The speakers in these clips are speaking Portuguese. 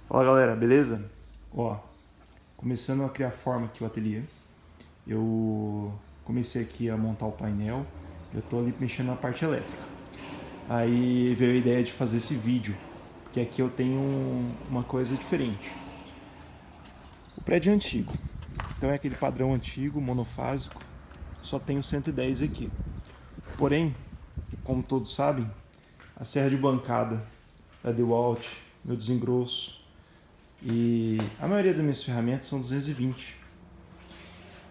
Fala galera, beleza? Ó, começando a criar forma aqui o ateliê. Eu comecei aqui a montar o painel. Eu tô ali mexendo na parte elétrica. Aí veio a ideia de fazer esse vídeo, porque aqui eu tenho uma coisa diferente. O prédio é antigo, então é aquele padrão antigo, monofásico. Só tenho 110 aqui. Porém, como todos sabem, a serra de bancada da DeWalt, meu desengrosso, e a maioria das minhas ferramentas são 220.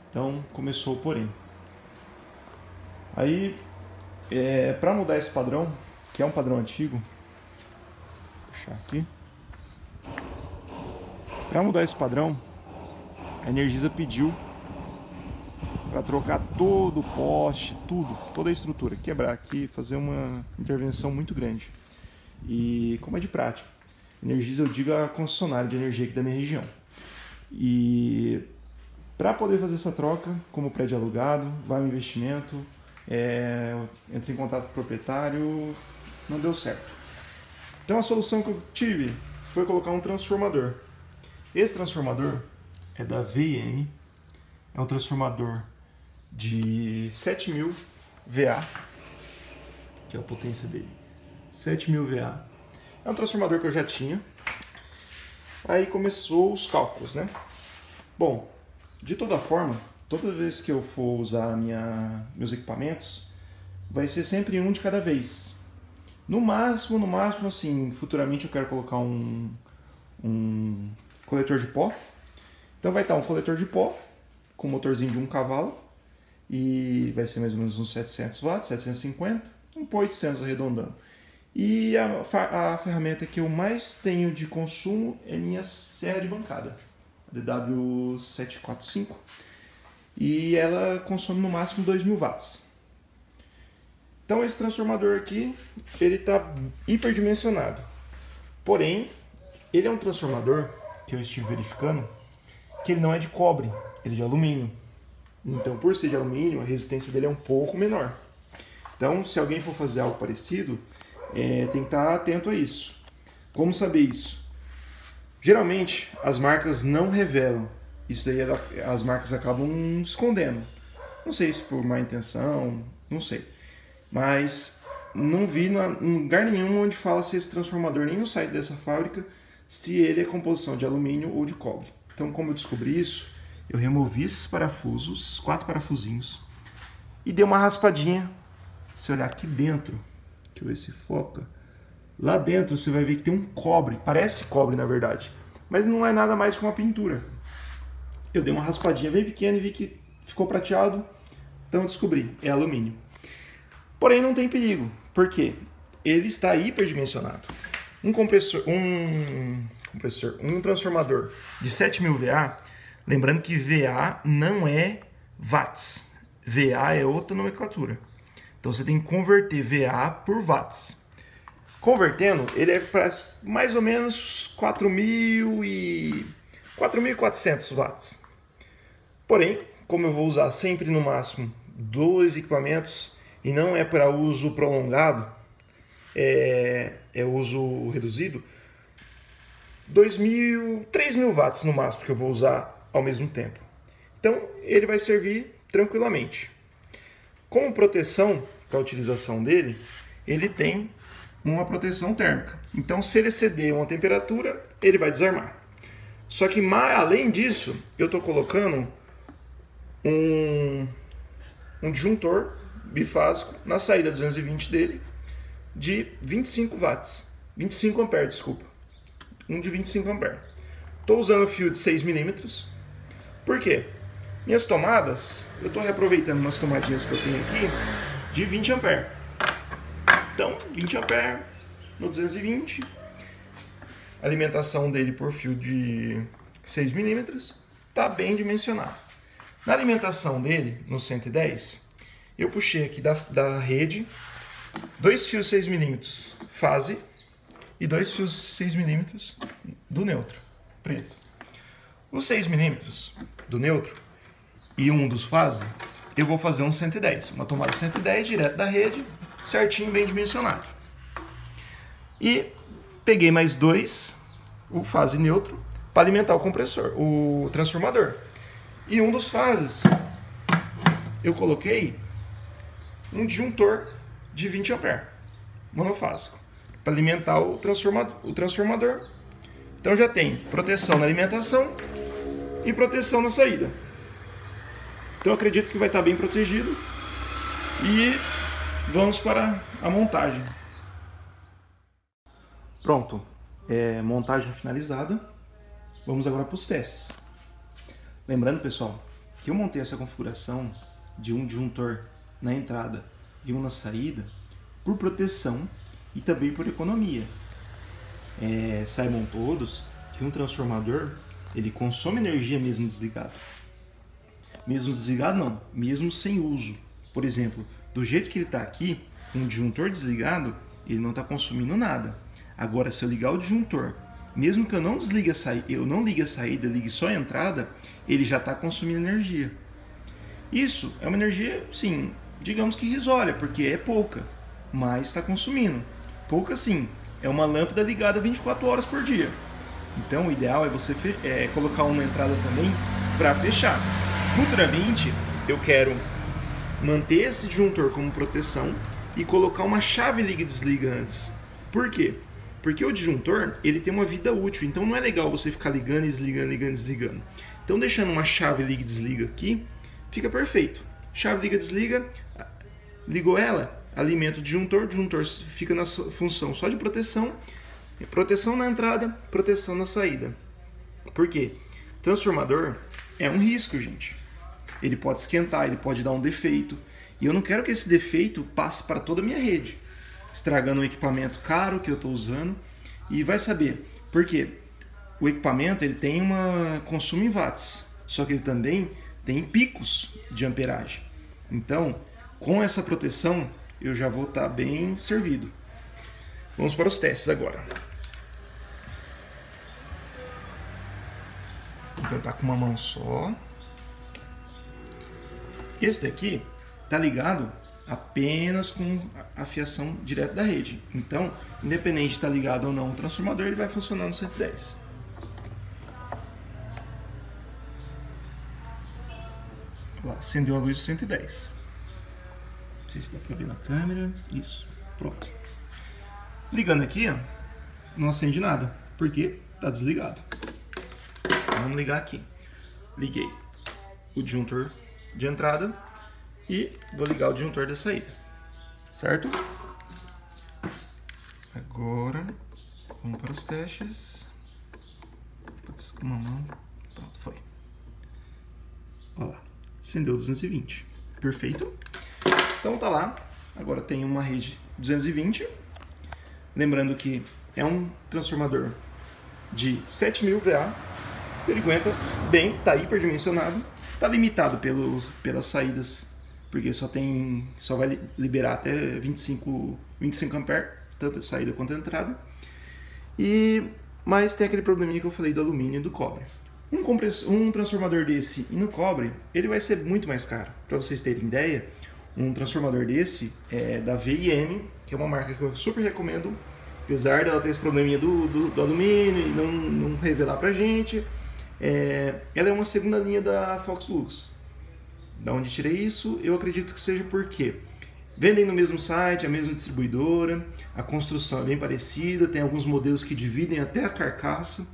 Então começou o porém. Aí, para mudar esse padrão, que é um padrão antigo, vou puxar aqui. Para mudar esse padrão, a Energisa pediu para trocar todo o poste, toda a estrutura, quebrar aqui, fazer uma intervenção muito grande. E como é de prática, Energisa eu digo a concessionária de energia aqui da minha região. E para poder fazer essa troca, como prédio alugado, vai um investimento, entrei em contato com o proprietário, não deu certo. Então a solução que eu tive foi colocar um transformador. Esse transformador é da VIM, é um transformador de 7000 VA, que é a potência dele, 7000 VA. É um transformador que eu já tinha. Aí começou os cálculos, né? Bom, de toda forma, toda vez que eu for usar meus equipamentos, vai ser sempre um de cada vez. No máximo, assim, futuramente eu quero colocar um coletor de pó. Então vai estar um coletor de pó com motorzinho de 1 cavalo e vai ser mais ou menos uns 700 watts, 750, um por 800 arredondando. E a ferramenta que eu mais tenho de consumo é minha serra de bancada, a DW745, e ela consome no máximo 2000 watts. Então esse transformador aqui, ele está hiperdimensionado. Porém, ele é um transformador que eu estive verificando que ele não é de cobre, ele é de alumínio. Então, por ser de alumínio, a resistência dele é um pouco menor. Então, se alguém for fazer algo parecido, tem que estar atento a isso. Como saber isso? Geralmente, as marcas não revelam. Isso daí as marcas acabam escondendo. Não sei se por má intenção, não sei. Mas não vi em lugar nenhum onde fala se esse transformador, nem no site dessa fábrica, se ele é composição de alumínio ou de cobre. Então, como eu descobri isso, eu removi esses parafusos, esses 4 parafusinhos, e dei uma raspadinha. Se olhar aqui dentro, deixa eu ver se foca, lá dentro você vai ver que tem um cobre, parece cobre na verdade, mas não é nada mais que uma pintura. Eu dei uma raspadinha bem pequena e vi que ficou prateado, então eu descobri, é alumínio. Porém não tem perigo, porque ele está hiperdimensionado. Um transformador de 7000 VA, lembrando que VA não é watts, VA é outra nomenclatura. Então você tem que converter VA por watts. Convertendo, ele é para mais ou menos 4.400 watts. Porém, como eu vou usar sempre no máximo 2 equipamentos e não é para uso prolongado, é uso reduzido, 2.000, 3.000 watts no máximo que eu vou usar ao mesmo tempo. Então ele vai servir tranquilamente. Como proteção para a utilização dele, ele tem uma proteção térmica. Então se ele exceder uma temperatura, ele vai desarmar. Só que além disso, eu estou colocando um disjuntor bifásico na saída 220 dele de 25 watts. 25 amperes, desculpa. Um de 25 amperes. Estou usando fio de 6 milímetros. Por quê? Minhas tomadas, eu estou reaproveitando umas tomadinhas que eu tenho aqui de 20 amperes. Então, 20 amperes no 220. A alimentação dele por fio de 6 milímetros está bem dimensionado. Na alimentação dele, no 110, eu puxei aqui da rede 2 fios 6 milímetros fase e 2 fios 6 milímetros do neutro, preto. Os 6 milímetros do neutro e um dos fase, eu vou fazer um 110, uma tomada 110 direto da rede, certinho, bem dimensionado. E peguei mais 2 o fase neutro para alimentar o compressor, o transformador. E um dos fases eu coloquei um disjuntor de 20 A monofásico para alimentar o transformador. Então já tem proteção na alimentação e proteção na saída. Então eu acredito que vai estar bem protegido. E vamos para a montagem. Pronto, montagem finalizada. Vamos agora para os testes. Lembrando, pessoal, que eu montei essa configuração de um disjuntor na entrada e um na saída por proteção e também por economia. Saibam todos que um transformador ele consome energia mesmo desligado. Mesmo desligado não, mesmo sem uso. Por exemplo, do jeito que ele está aqui, um disjuntor desligado, ele não está consumindo nada. Agora, se eu ligar o disjuntor, mesmo que eu não ligue a saída, ligue só a entrada, ele já está consumindo energia. Isso é uma energia, sim, digamos que irrisória, porque é pouca, mas está consumindo. Pouca sim, é uma lâmpada ligada 24 horas por dia. Então o ideal é você colocar uma entrada também para fechar. Futuramente eu quero manter esse disjuntor como proteção e colocar uma chave liga e desliga antes. Por quê? Porque o disjuntor ele tem uma vida útil, então não é legal você ficar ligando e desligando, ligando e desligando. Então deixando uma chave liga e desliga aqui, fica perfeito. Chave liga e desliga, ligou ela, alimenta o disjuntor fica na função só de proteção, proteção na entrada, proteção na saída. Por quê? Transformador é um risco, gente. Ele pode esquentar, ele pode dar um defeito. E eu não quero que esse defeito passe para toda a minha rede, estragando um equipamento caro que eu estou usando. E vai saber, por quê? O equipamento ele tem consumo em watts, só que ele também tem picos de amperagem. Então, com essa proteção, eu já vou estar bem servido. Vamos para os testes agora. Vou tentar com uma mão só. Esse daqui está ligado apenas com a fiação direto da rede. Então, independente de estar ligado ou não o transformador, ele vai funcionar no 110. Lá, acendeu a luz do 110. Não sei se dá para ver na câmera. Isso, pronto. Ligando aqui, ó, não acende nada, porque está desligado. Vamos ligar aqui. Liguei o disjuntor de entrada e vou ligar o disjuntor da saída, certo? Agora vamos para os testes. Com uma mão, pronto, foi. Olha lá, acendeu 220, perfeito. Então tá lá, agora tem uma rede 220. Lembrando que é um transformador de 7000 VA, ele aguenta bem, está hiperdimensionado, está limitado pelas saídas, porque só vai liberar até 25 A, tanto a saída quanto a entrada. Mas tem aquele probleminha que eu falei do alumínio e do cobre. Um transformador desse e no cobre, ele vai ser muito mais caro. Para vocês terem ideia, um transformador desse é da VIM, que é uma marca que eu super recomendo, apesar dela ter esse probleminha do alumínio e não revelar pra gente. Ela é uma segunda linha da Foxlux. Da onde tirei isso? Eu acredito que seja porque vendem no mesmo site, a mesma distribuidora, a construção é bem parecida, tem alguns modelos que dividem até a carcaça.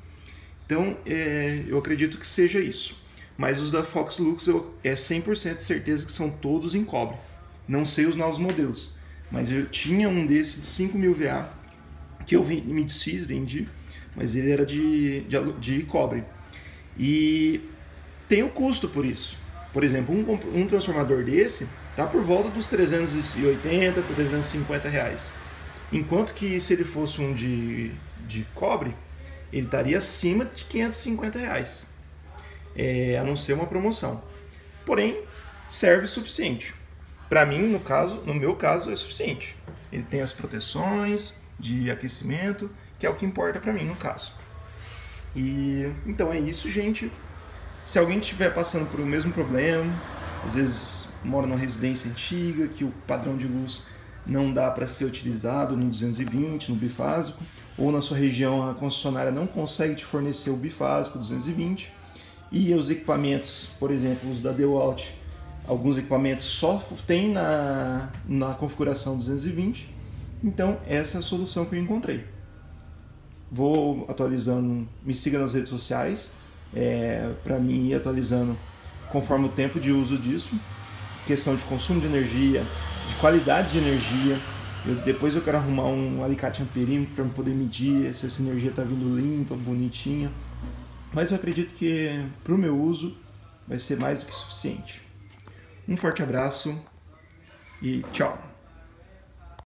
Então eu acredito que seja isso. Mas os da Foxlux é 100% de certeza que são todos em cobre. Não sei os novos modelos, mas eu tinha um desse de 5000 VA que eu me desfiz, vendi, mas ele era de cobre. E tem o custo por isso. Por exemplo, um transformador desse está por volta dos 380, 350 reais. Enquanto que se ele fosse um de cobre, ele estaria acima de 550 reais. A não ser uma promoção. Porém, serve o suficiente. Para mim, no meu caso, é suficiente. Ele tem as proteções de aquecimento, que é o que importa para mim no caso. Então é isso, gente. Se alguém estiver passando por o mesmo problema, às vezes mora numa residência antiga, que o padrão de luz não dá para ser utilizado no 220, no bifásico, ou na sua região a concessionária não consegue te fornecer o bifásico 220, e os equipamentos, por exemplo, os da DeWalt, alguns equipamentos só tem na configuração 220, então essa é a solução que eu encontrei. Vou atualizando, me siga nas redes sociais, para mim ir atualizando conforme o tempo de uso disso, questão de consumo de energia, de qualidade de energia. Depois eu quero arrumar um alicate amperímetro para poder medir se essa energia está vindo limpa, bonitinha. Mas eu acredito que para o meu uso vai ser mais do que suficiente. Um forte abraço e tchau!